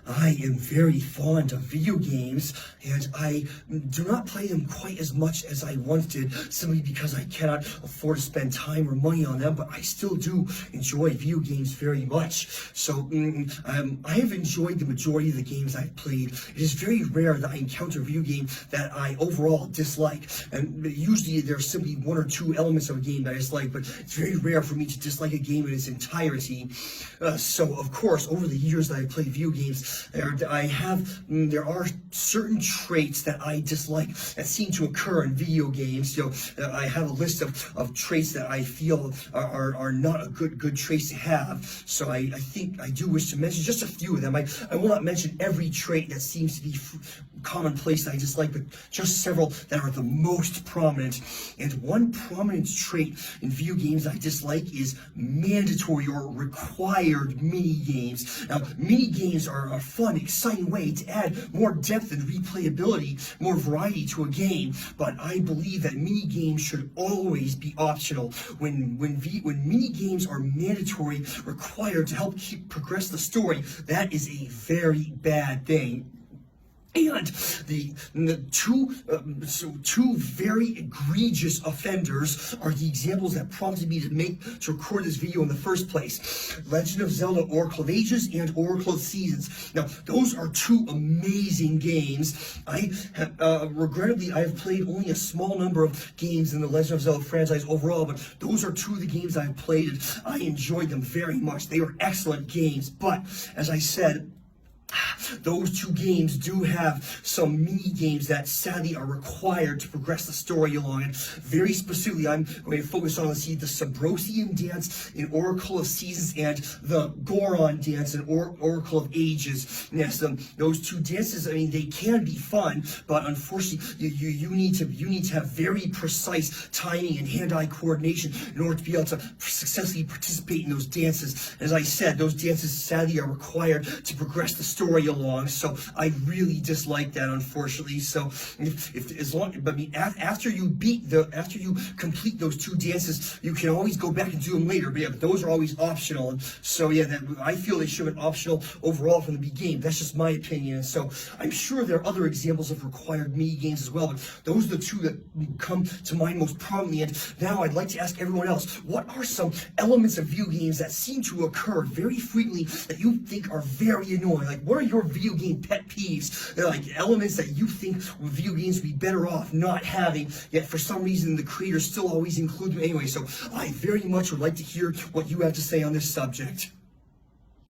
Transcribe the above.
I am very fond of video games, and I do not play them quite as much as I once did, simply because I cannot afford to spend time or money on them, but I still do enjoy video games very much. So I have enjoyed the majority of the games I've played. It is very rare that I encounter a video game that I overall dislike, and usually there's simply one or two elements of a game that I dislike, but it's very rare for me to dislike a game in its entirety. So of course, over the years that I played video games, there are certain traits that I dislike that seem to occur in video games. I have a list of traits that I feel are not a good traits to have. So I think I do wish to mention just a few of them. I will not mention every trait that seems to be commonplace that I dislike, but just several that are the most prominent. And one prominent trait in video games I dislike is mandatory or required mini games. Now, mini games are a fun, exciting way to add more depth and replayability, more variety to a game, but I believe that mini games should always be optional. When mini games are mandatory, required to help progress the story, that is a very bad thing. And the two very egregious offenders are the examples that prompted me to record this video in the first place. Legend of Zelda Oracle of Ages and Oracle of Seasons. Now, those are two amazing games. Regrettably, I have played only a small number of games in the Legend of Zelda franchise overall, but those are two of the games I've played, and I enjoyed them very much. They were excellent games, but as I said, those two games do have some mini games that sadly are required to progress the story along. And very specifically, I'm going to focus on the Sabrosian dance in Oracle of Seasons and the Goron dance in Oracle of Ages. Yes, those two dances, I mean, they can be fun, but unfortunately, you need to have very precise timing and hand-eye coordination in order to be able to successfully participate in those dances. As I said, those dances sadly are required to progress the story along, so I really dislike that, unfortunately. So after you complete those two dances, you can always go back and do them later. But yeah, those are always optional. And so yeah, I feel they should have been optional overall from the beginning. That's just my opinion. And so I'm sure there are other examples of required mini games as well, but those are the two that come to mind most prominently. And now I'd like to ask everyone else, what are some elements of video games that seem to occur very frequently that you think are very annoying? Like, what are your video game pet peeves? They're like elements that you think video games would be better off not having, yet for some reason the creators still always include them anyway. So I very much would like to hear what you have to say on this subject.